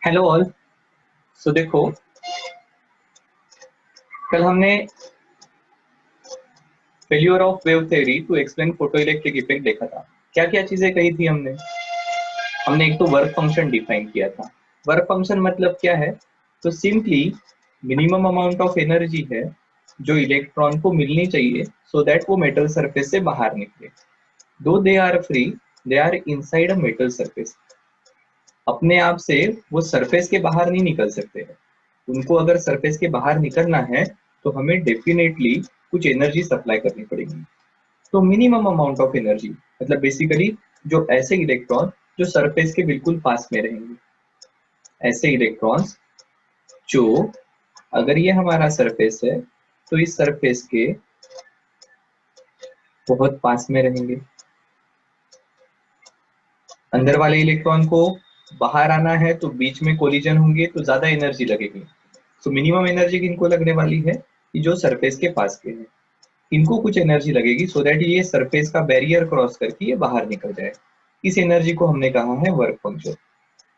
Hello all. सो देखो, कल हमने failure of wave theory to explain photoelectric effect देखा था। क्या क्या चीजें कही थी हमने? हमने एक तो वर्क फंक्शन डिफाइन किया था। वर्क फंक्शन मतलब क्या है? तो simply minimum amount of energy है जो इलेक्ट्रॉन को मिलनी चाहिए सो दैट वो मेटल सरफेस से बाहर निकले। Though they are free, they are inside a metal surface. अपने आप से वो सरफेस के बाहर नहीं निकल सकते हैं। उनको अगर सरफेस के बाहर निकलना है तो हमें डेफिनेटली कुछ एनर्जी सप्लाई करनी पड़ेगी। तो मिनिमम अमाउंट ऑफ एनर्जी मतलब बेसिकली जो ऐसे इलेक्ट्रॉन जो सरफेस के बिल्कुल पास में रहेंगे, ऐसे इलेक्ट्रॉन्स जो, अगर ये हमारा सरफेस है तो इस सरफेस के बहुत पास में रहेंगे। अंदर वाले इलेक्ट्रॉन को बाहर आना है तो बीच में कोलिजन होंगे तो ज्यादा एनर्जी लगेगी। तो मिनिमम एनर्जी किनको लगने वाली है कि जो सरफेस के पास के हैं, इनको कुछ एनर्जी लगेगी सो दैट ये सरफेस का बैरियर क्रॉस करके ये बाहर निकल जाए। इस एनर्जी को हमने कहा है work function.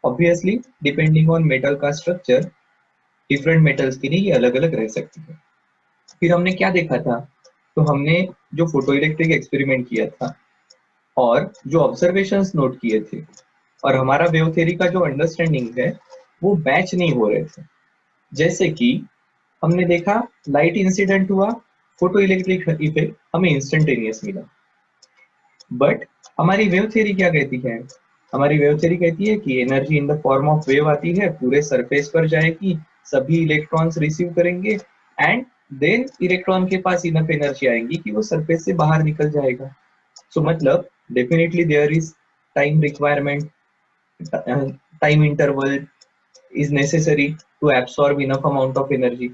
Obviously depending on metal का स्ट्रक्चर, डिफरेंट मेटल्स के लिए ये अलग अलग रह सकती है। फिर हमने क्या देखा था? तो हमने जो फोटो इलेक्ट्रिक एक्सपेरिमेंट किया था और जो ऑब्जर्वेशंस नोट किए थे और हमारा वेव थ्योरी का जो अंडरस्टैंडिंग है वो मैच नहीं हो रहे थे। जैसे कि हमने देखा लाइट इंसिडेंट हुआ, फोटो इलेक्ट्रिक इफेक्ट हमें इंस्टेंटेनियस मिला। बट हमारी वेव थ्योरी क्या कहती है? हमारी वेव थ्योरी कहती है कि energy in the form of wave आती है, पूरे सरफेस पर जाएगी, सभी इलेक्ट्रॉन्स रिसीव करेंगे एंड देन इलेक्ट्रॉन के पास इनफ एनर्जी आएंगी कि वो सरफेस से बाहर निकल जाएगा। सो मतलब definitely there is time requirement, time interval is necessary to absorb enough amount of energy.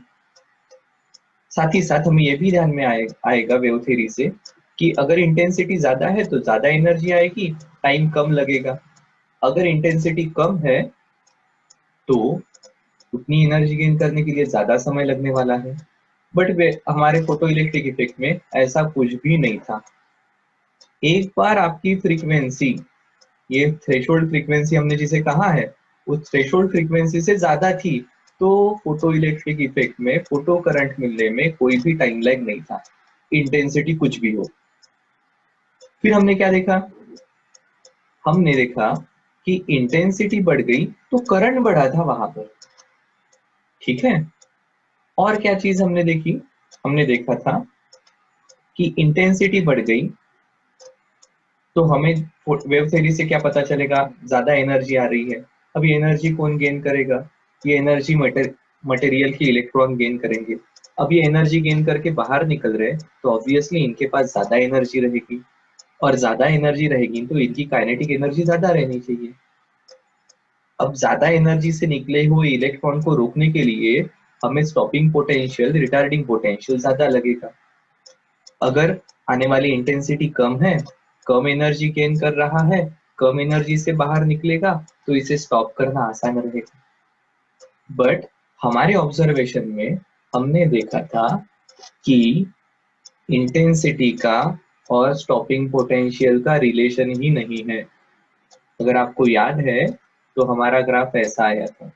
साथ ही साथ हमें ये भी ध्यान में आएगा वेव थ्योरी से कि अगर इंटेंसिटी ज्यादा है तो ज्यादा एनर्जी आएगी, टाइम कम लगेगा। अगर इंटेंसिटी कम है तो उतनी एनर्जी गेन करने के लिए ज्यादा समय लगने वाला है। बट वे हमारे फोटो इलेक्ट्रिक इफेक्ट में ऐसा कुछ भी नहीं था। एक बार आपकी फ्रीक्वेंसी, ये थ्रेशोल्ड फ्रीक्वेंसी हमने जिसे कहा है, उस थ्रेशोल्ड फ्रीक्वेंसी से ज्यादा थी तो फोटो इलेक्ट्रिक इफेक्ट में फोटो करंट मिलने में कोई भी टाइम लैग नहीं था, इंटेंसिटी कुछ भी हो। फिर हमने क्या देखा? हमने देखा कि इंटेंसिटी बढ़ गई तो करंट बढ़ा था वहां पर। ठीक है। और क्या चीज हमने देखी? हमने देखा था कि इंटेंसिटी बढ़ गई तो हमें वेव थ्योरी से क्या पता चलेगा? ज्यादा एनर्जी आ रही है। अब ये एनर्जी कौन गेन करेगा? ये एनर्जी मटेरियल के इलेक्ट्रॉन गेन करेंगे। अब ये एनर्जी गेन करके बाहर निकल रहे तो ऑब्वियसली इनके पास ज्यादा एनर्जी रहेगी, और ज्यादा एनर्जी रहेगी तो इनकी काइनेटिक एनर्जी ज्यादा रहनी चाहिए। अब ज्यादा एनर्जी से निकले हुए इलेक्ट्रॉन को रोकने के लिए हमें स्टॉपिंग पोटेंशियल, रिटार्डिंग पोटेंशियल ज्यादा लगेगा। अगर आने वाली इंटेंसिटी कम है, कम एनर्जी गेन कर रहा है, कम एनर्जी से बाहर निकलेगा तो इसे स्टॉप करना आसान रहेगा। बट हमारे ऑब्जर्वेशन में हमने देखा था कि इंटेंसिटी का और स्टॉपिंग पोटेंशियल का रिलेशन ही नहीं है। अगर आपको याद है तो हमारा ग्राफ ऐसा आया था।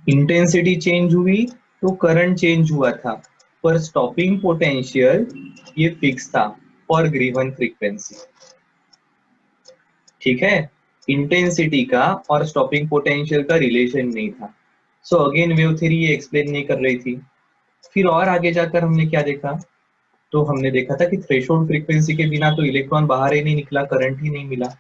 इंटेंसिटी चेंज हुई तो करंट चेंज हुआ था, पर स्टॉपिंग पोटेंशियल ये फिक्स था फॉर गिवन फ्रीक्वेंसी। ठीक है। इंटेंसिटी का और स्टॉपिंग पोटेंशियल का रिलेशन नहीं था। सो अगेन वेव थ्योरी ये एक्सप्लेन नहीं कर रही थी। फिर और आगे जाकर हमने क्या देखा? तो हमने देखा था कि थ्रेशोल्ड फ्रीक्वेंसी के बिना तो इलेक्ट्रॉन बाहर ही नहीं निकला, करंट ही नहीं मिला।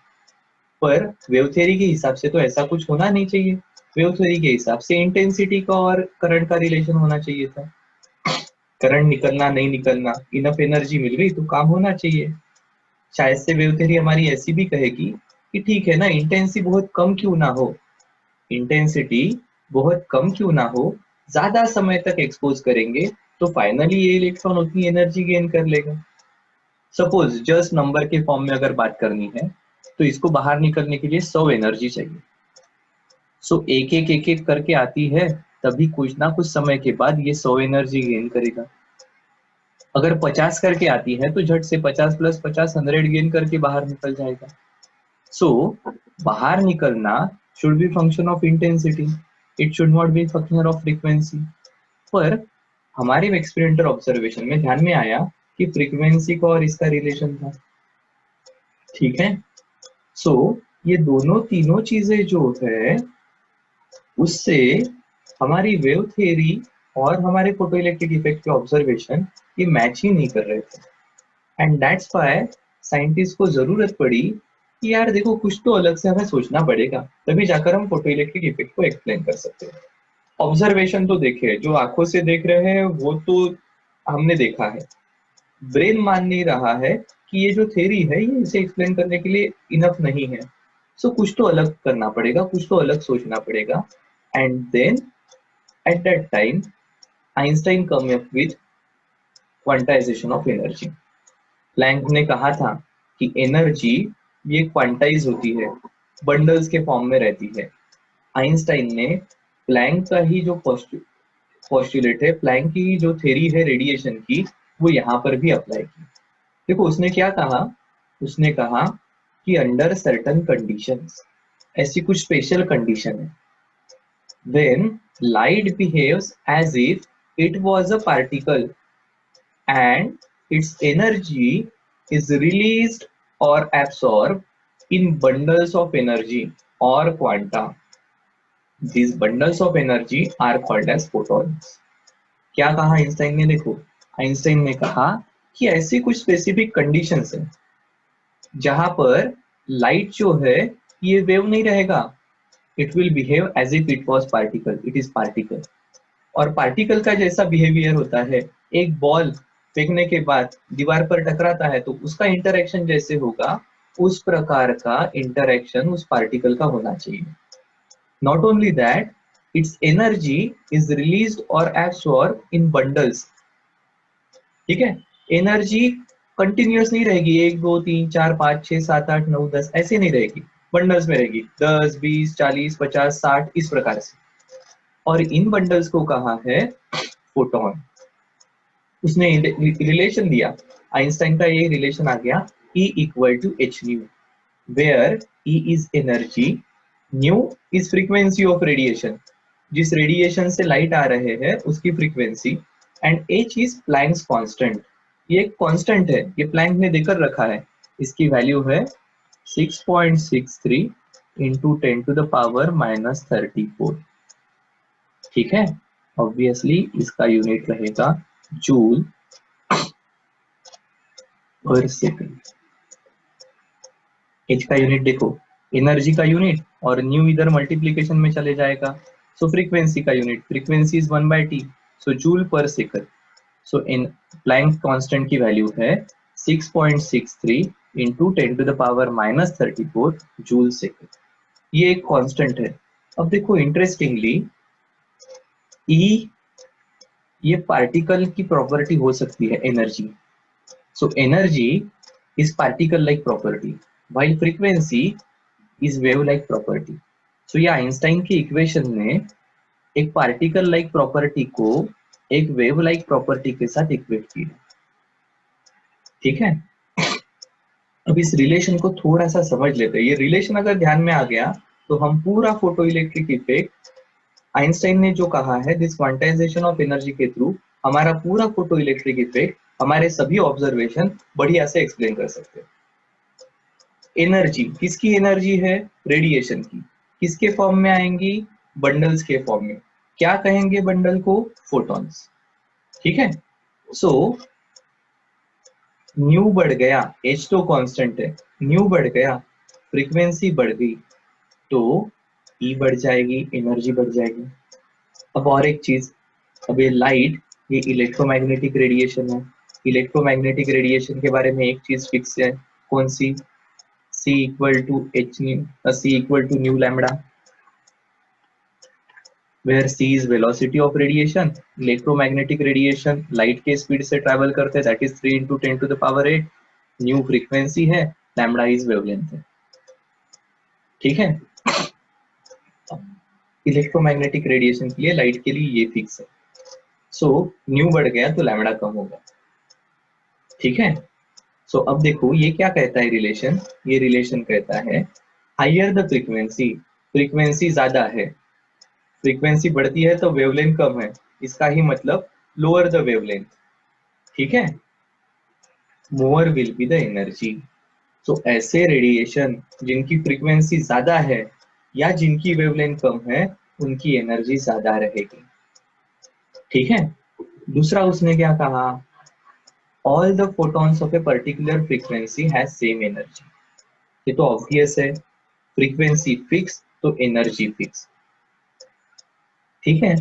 पर वेव थ्योरी के हिसाब से तो ऐसा कुछ होना नहीं चाहिए। वेव थ्योरी के हिसाब से इंटेंसिटी का और करंट का रिलेशन होना चाहिए था। करंट निकलना नहीं निकलना, इनफ एनर्जी मिल गई तो काम होना चाहिए। शायद से वेव थ्योरी हमारी ऐसी भी कहेगी कि ठीक है ना, इंटेंसिटी बहुत कम क्यों ना हो, इंटेंसिटी बहुत कम क्यों ना हो, ज्यादा समय तक एक्सपोज करेंगे तो फाइनली ये इलेक्ट्रॉन उतनी एनर्जी गेन कर लेगा। सपोज जस्ट नंबर के फॉर्म में अगर बात करनी है तो इसको बाहर निकलने के लिए 100 एनर्जी चाहिए। सो एक एक करके आती है तभी कुछ ना कुछ समय के बाद ये 100 एनर्जी गेन करेगा। अगर 50 करके आती है तो झट से 50 + 50 100 गेन करके बाहर निकल जाएगा। सो बाहर निकलना should be function of intensity, it should not be function of frequency. पर हमारे एक्सपेरिमेंटल ऑब्जर्वेशन में ध्यान में आया कि फ्रीक्वेंसी का और इसका रिलेशन था। ठीक है, सो ये दोनों तीनों चीजें जो है उससे हमारी वेव थ्योरी और हमारे फोटोइलेक्ट्रिक इफेक्ट के ऑब्जर्वेशन ये मैच ही नहीं कर रहे थे। एंड दैट्स व्हाई साइंटिस्ट को जरूरत पड़ी कि यार देखो कुछ तो अलग से हमें सोचना पड़ेगा, तभी जाकर हम फोटोइलेक्ट्रिक इफेक्ट को एक्सप्लेन कर सकते हैं। ऑब्जर्वेशन तो देखे, जो आंखों से देख रहे हैं वो तो हमने देखा है, ब्रेन मान नहीं रहा है कि ये जो थ्योरी है ये इसे एक्सप्लेन करने के लिए इनफ नहीं है। सो कुछ तो अलग करना पड़ेगा, कुछ तो अलग सोचना पड़ेगा। And then at that time Einstein come up with quantization of energy. Planck ने कहा था कि एनर्जी ये क्वांटाइज होती है, बंडल्स के फॉर्म में रहती है। आइंस्टाइन ने प्लैंक का ही जो पोस्टुलेट है, प्लैंक की जो थ्योरी है रेडिएशन की, वो यहाँ पर भी अप्लाई की। देखो उसने क्या कहा, उसने कहा कि अंडर सर्टन कंडीशंस, ऐसी कुछ स्पेशल कंडीशन है, then light behaves as if it was a particle and its energy is released or absorbed in bundles of energy or quanta. These bundles of energy are called as photons. क्या कहा Einstein ने? देखो Einstein ने कहा कि ऐसी कुछ specific conditions हैं जहां पर लाइट जो है ये वेव नहीं रहेगा, it will behave as if it was particle, it is particle. और पार्टिकल का जैसा बिहेवियर होता है, एक बॉल फेंकने के बाद दीवार पर टकराता है तो उसका इंटरेक्शन जैसे होगा, उस प्रकार का इंटरेक्शन उस पार्टिकल का होना चाहिए। Not only that, it's energy is released और एब्सॉर्ब इन बंडल्स। ठीक है, एनर्जी कंटिन्यूअस नहीं रहेगी, 1 2 3 4 5 6 7 8 9 10 ऐसे नहीं रहेगी, बंडल्स में रहेगी, 10 20 40 50 60 इस प्रकार से। और इन बंडल्स को कहा है फोटोन। उसने रिलेशन दिया, आइंस्टाइन का ये रिलेशन आ गया, E equal to H nu, where E is energy, nu is frequency of radiation, जिस रेडिएशन से लाइट आ रहे हैं उसकी frequency, and H is Planck's constant. ये एक कांस्टेंट है, ये प्लैंक ने देकर रखा है, इसकी वैल्यू है 6.63 इंटू 10⁻⁻34। ठीक है, ऑब्वियसली इसका यूनिट रहेगा जूल पर सेकंड। एच का यूनिट देखो, एनर्जी का यूनिट, और न्यू इधर मल्टीप्लीकेशन में चले जाएगा। सो फ्रीक्वेंसी का unit, frequency is 1/t, so joule per second. So in Planck constant की वैल्यू है 6.63 इंटू 10⁻⁻34 जूल सेकंड। ये एक कांस्टेंट है। अब देखो इंटरेस्टिंगली, ई ये पार्टिकल की प्रॉपर्टी हो सकती है energy. So energy is particle like property, while frequency is wave like property. So ये आइंस्टाइन की इक्वेशन ने एक पार्टिकल लाइक प्रॉपर्टी को एक वेव लाइक प्रॉपर्टी के साथ इक्वेट किया। ठीक है, अब इस रिलेशन को थोड़ा सा समझ लेते हैं। ये रिलेशन अगर ध्यान में आ गया तो हम पूरा फोटो इलेक्ट्रिक इफेक्ट, आइंस्टाइन ने जो कहा है दिस क्वांटाइजेशन ऑफ एनर्जी के थ्रू, हमारा पूरा फोटो इलेक्ट्रिक इफेक्ट, हमारे सभी ऑब्जर्वेशन बढ़िया से एक्सप्लेन कर सकते हैं। एनर्जी, किसकी एनर्जी है? रेडिएशन की। किसके फॉर्म में आएंगी? बंडल्स के फॉर्म में। क्या कहेंगे बंडल को? फोटॉन्स। ठीक है, सो न्यू बढ़ गया, एच तो कांस्टेंट है, न्यू बढ़ गया, फ्रीक्वेंसी बढ़ गई, तो ई बढ़ जाएगी, एनर्जी बढ़ जाएगी। अब और एक चीज, अब ये लाइट, ये इलेक्ट्रोमैग्नेटिक रेडिएशन है। इलेक्ट्रोमैग्नेटिक रेडिएशन के बारे में एक चीज फिक्स है, कौन सी? C equal to h nu, C equal to nu lambda, where C is velocity of radiation, electromagnetic radiation light के speed से travel करते हैं, that is 3 into 10⁸, nu frequency है, lambda is wavelength है। ठीक है, इलेक्ट्रोमैग्नेटिक रेडिएशन के लिए, लाइट के लिए ये फिक्स है। सो न्यू बढ़ गया तो लैम्बडा कम होगा, ठीक है। सो अब देखो ये क्या कहता है रिलेशन, ये रिलेशन कहता है हायर द फ्रीक्वेंसी, फ्रीक्वेंसी ज्यादा है, फ्रीक्वेंसी बढ़ती है तो वेवलेंथ कम है, इसका ही मतलब लोअर द वेवलेंथ, ठीक है, more will be the energy. तो ऐसे रेडिएशन जिनकी फ्रीक्वेंसी ज्यादा है या जिनकी वेवलेंथ कम है, उनकी एनर्जी ज्यादा रहेगी, ठीक है। दूसरा उसने क्या कहा, all the photons of a particular frequency has same energy. ये तो ऑब्वियस है, फ्रीक्वेंसी फिक्स तो एनर्जी फिक्स, ठीक है।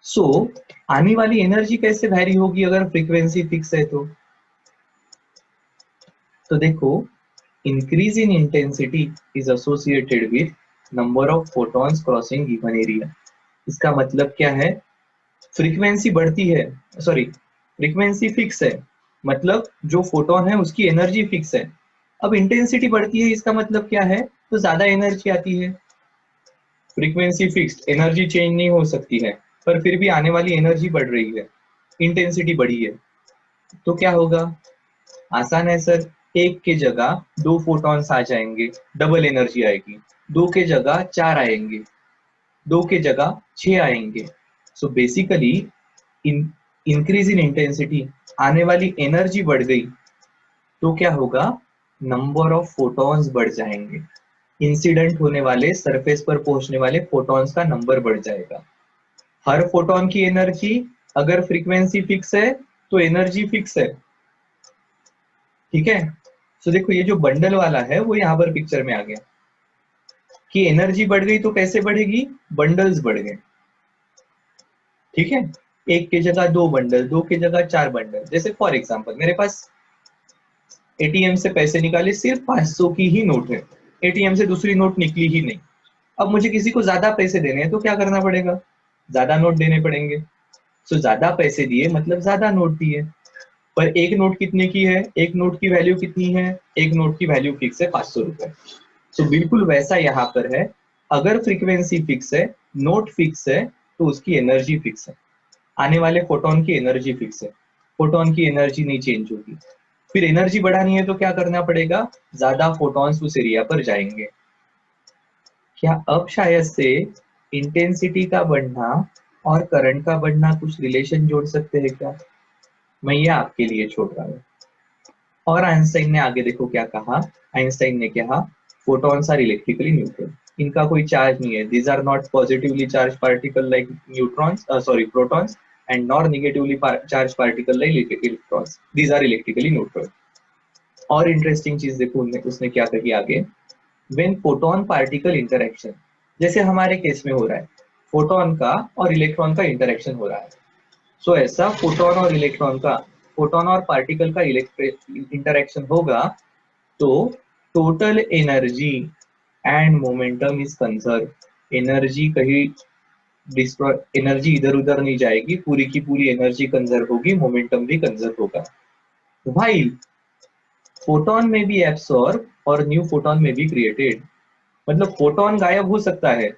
सो आने वाली एनर्जी कैसे वैरी होगी अगर फ्रीक्वेंसी फिक्स है तो देखो, increase in intensity is associated with number of photons crossing given area. इसका मतलब क्या है, फ्रीक्वेंसी बढ़ती है, सॉरी फ्रीक्वेंसी फिक्स है, मतलब जो फोटोन है उसकी एनर्जी फिक्स है। अब इंटेंसिटी बढ़ती है, इसका मतलब क्या है, तो ज्यादा एनर्जी आती है। फ्रीक्वेंसी फिक्स्ड, एनर्जी चेंज नहीं हो सकती है, पर फिर भी आने वाली एनर्जी बढ़ रही है, इंटेंसिटी बढ़ी है, तो क्या होगा, आसान है सर, एक के जगह दो फोटॉन्स आ जाएंगे, डबल एनर्जी आएगी, दो के जगह चार आएंगे, दो के जगह छह आएंगे। So basically increase in intensity, आने वाली एनर्जी बढ़ गई तो क्या होगा, नंबर ऑफ फोटॉन्स बढ़ जाएंगे, इंसिडेंट होने वाले, सरफेस पर पहुंचने वाले फोटॉन्स का नंबर बढ़ जाएगा। हर फोटॉन की एनर्जी, अगर फ्रीक्वेंसी फिक्स है तो एनर्जी फिक्स है, ठीक है। तो देखो ये जो बंडल वाला है वो यहाँ पर पिक्चर में आ गया कि एनर्जी बढ़ गई तो कैसे बढ़ेगी, बंडल्स बढ़ गए, ठीक है। एक के जगह दो बंडल, दो के जगह चार बंडल। जैसे फॉर एग्जांपल मेरे पास एटीएम से पैसे निकाले, सिर्फ 500 की ही नोट है, एटीएम से दूसरी नोट निकली ही नहीं। अब मुझे किसी को ज्यादा पैसे देने हैं तो क्या करना पड़ेगा, ज्यादा नोट देने पड़ेंगे। तो ज्यादा पैसे दिए मतलब ज्यादा नोट दिए, पर एक नोट कितने की है, एक नोट की वैल्यू कितनी है, एक नोट की वैल्यू फिक्स है 500 रुपए। तो बिल्कुल वैसा यहाँ पर है, अगर फ्रीक्वेंसी फिक्स है, नोट फिक्स है, तो उसकी एनर्जी फिक्स है, आने वाले फोटोन की एनर्जी फिक्स है, फोटोन की एनर्जी नहीं चेंज होगी। फिर एनर्जी बढ़ानी है तो क्या करना पड़ेगा, ज्यादा फोटॉन्स उस एरिया पर जाएंगे। क्या अब शायद से इंटेंसिटी का बढ़ना और करंट का बढ़ना कुछ रिलेशन जोड़ सकते हैं क्या, मैं ये आपके लिए छोड़ रहा हूँ। और आइंस्टाइन ने आगे देखो क्या कहा, आइंस्टाइन ने कहा फोटॉन्स आर इलेक्ट्रिकली न्यूट्रल, इनका कोई चार्ज नहीं है, these are not positively charge particle like neutrons, sorry protons, and nor negatively charge particle like electrons, these are electrically neutral. और इंटरेस्टिंग चीज देखो उसने क्या कही आगे, व्हेन फोटोन पार्टिकल इंटरेक्शन, जैसे हमारे केस में हो रहा है, फोटोन का और इलेक्ट्रॉन का इंटरेक्शन हो रहा है। सो ऐसा फोटोन और इलेक्ट्रॉन का, फोटोन और पार्टिकल का इंटरेक्शन होगा तो total energy and momentum is conserve, energy कहीं डिस्ट्रॉय, एनर्जी इधर उधर नहीं जाएगी, पूरी की पूरी एनर्जी कंजर्व होगी, मोमेंटम भी कंजर्व होगा। व्हाइल फोटोन में बी एब्सॉर्ब और न्यू फोटोन में बी क्रिएटेड, मतलब फोटोन गायब हो सकता है,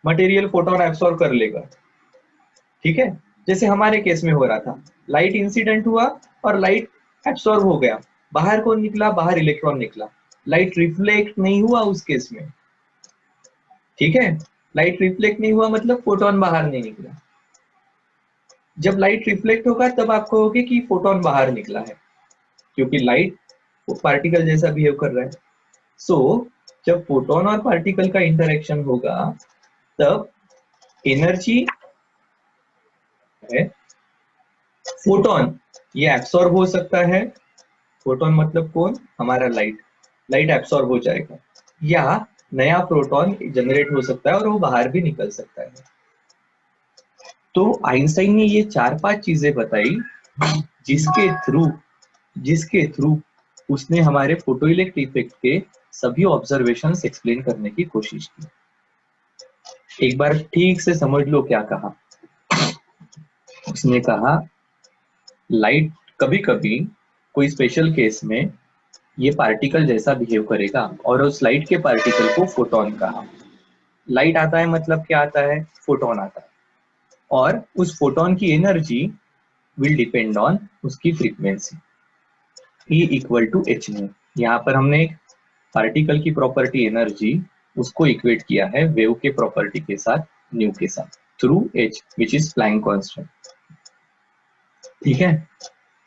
मटेरियल फोटोन एब्सॉर्ब कर लेगा, ठीक है। जैसे हमारे केस में हो रहा था, लाइट इंसिडेंट हुआ और लाइट एब्सॉर्ब हो गया, बाहर कौन निकला, बाहर इलेक्ट्रॉन निकला, लाइट रिफ्लेक्ट नहीं हुआ उस केस में, ठीक है। लाइट रिफ्लेक्ट नहीं हुआ मतलब फोटोन बाहर नहीं निकला। जब लाइट रिफ्लेक्ट होगा तब आप कहोगे कि फोटोन बाहर निकला है, क्योंकि लाइट पार्टिकल जैसा बिहेव कर रहा है। सो जब फोटोन और पार्टिकल का इंटरेक्शन होगा तब एनर्जी है, फोटोन ये एब्सॉर्ब हो सकता है, फोटोन मतलब कौन, हमारा लाइट, लाइट एब्सॉर्ब हो जाएगा, या नया प्रोटॉन जनरेट हो सकता है और वो बाहर भी निकल सकता है। तो आइंस्टाइन ने ये चार पांच चीजें बताई जिसके थ्रू जिसके थ्रू उसने हमारे फोटोइलेक्ट्रिक इफेक्ट के सभी ऑब्जर्वेशंस एक्सप्लेन करने की कोशिश की। एक बार ठीक से समझ लो क्या कहा उसने, कहा लाइट कभी कभी कोई स्पेशल केस में ये पार्टिकल जैसा बिहेव करेगा और उस लाइट के पार्टिकल को फोटोन कहा। लाइट आता है मतलब क्या आता है, फोटोन आता है, और उस फोटोन की एनर्जी विल डिपेंड ऑन उसकी frequency, E equal to H nu. यहाँ पर हमने एक पार्टिकल की प्रॉपर्टी एनर्जी उसको इक्वेट किया है वेव के प्रॉपर्टी के साथ, न्यू के साथ, through H which is Planck constant. ठीक है,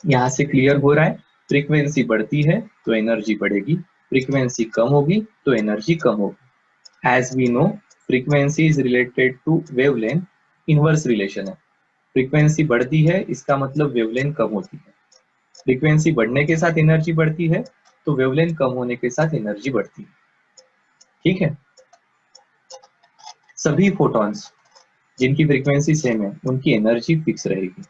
यहाँ से क्लियर हो रहा है, फ्रीक्वेंसी बढ़ती है तो एनर्जी बढ़ेगी, फ्रीक्वेंसी कम होगी तो एनर्जी कम होगी। As we know frequency is related to wavelength, inverse relation है, फ्रीक्वेंसी बढ़ती है इसका मतलब वेवलेंथ कम होती है, फ्रीक्वेंसी बढ़ने के साथ एनर्जी बढ़ती है तो वेवलेंथ कम होने के साथ एनर्जी बढ़ती है। ठीक है, सभी फोटॉन्स जिनकी फ्रीक्वेंसी सेम है उनकी एनर्जी फिक्स रहेगी।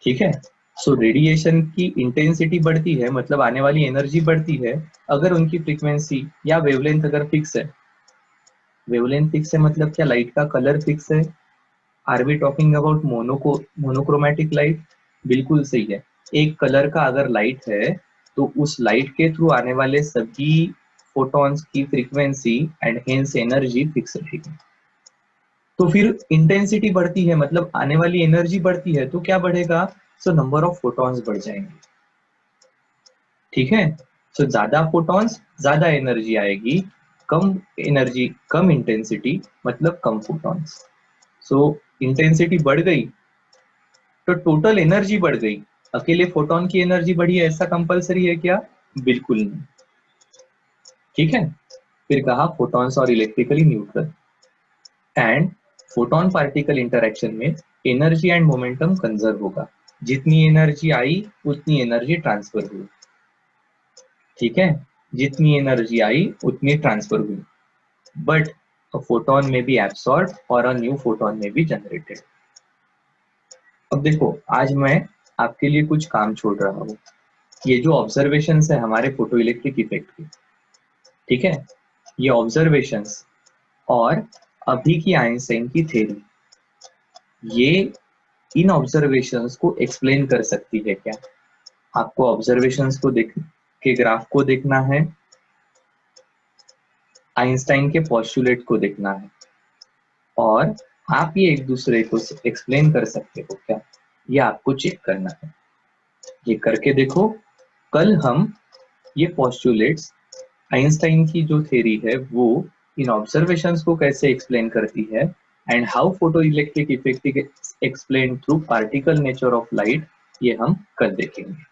ठीक है, सो रेडिएशन की इंटेंसिटी बढ़ती है मतलब आने वाली एनर्जी बढ़ती है अगर उनकी फ्रीक्वेंसी या वेवलेंथ अगर फिक्स है। वेवलेंथ फिक्स है मतलब क्या, लाइट का कलर फिक्स है। Are we talking about monochromatic light? बिल्कुल सही है, एक कलर का अगर लाइट है तो उस लाइट के थ्रू आने वाले सभी फोटॉन्स की frequency and hence energy fix रहेगी। तो फिर इंटेंसिटी बढ़ती है मतलब आने वाली एनर्जी बढ़ती है तो क्या बढ़ेगा, सो नंबर ऑफ फोटॉन्स बढ़ जाएंगे। ठीक है, सो ज्यादा फोटॉन्स ज्यादा एनर्जी आएगी, कम एनर्जी कम इंटेंसिटी मतलब कम फोटॉन्स। सो इंटेंसिटी बढ़ गई तो टोटल एनर्जी बढ़ गई, अकेले फोटोन की एनर्जी बढ़ी है ऐसा कंपलसरी है क्या, बिल्कुल नहीं। ठीक है, फिर कहा फोटॉन्स और electrically neutral, and photon particle interaction में एनर्जी एंड मोमेंटम कंजर्व होगा, जितनी एनर्जी आई उतनी एनर्जी ट्रांसफर हुई। ठीक है, जितनी एनर्जी आई उतनी ट्रांसफर हुई, but a photon may be absorbed और a new photon may be generated। अब देखो, आज मैं आपके लिए कुछ काम छोड़ रहा हूँ, ये जो ऑब्जर्वेशंस है हमारे फोटो इलेक्ट्रिक इफेक्ट के, ठीक है, ये ऑब्जर्वेशंस और अभी की आइंस्टाइन की थ्योरी, ये इन ऑब्जर्वेशंस को एक्सप्लेन कर सकती है क्या? आपको ऑब्जर्वेशंस को देख के ग्राफ को देखना है, आइंस्टाइन के पोस्टुलेट को देखना है, और आप ये एक दूसरे को एक्सप्लेन कर सकते हो क्या, ये आपको चेक करना है। ये करके देखो, कल हम ये पोस्टुलेट्स, आइंस्टाइन की जो थ्योरी है वो इन ऑब्जर्वेशंस को कैसे एक्सप्लेन करती है, and how photo electric effect explain through particle nature of light, ये हम कल देखेंगे।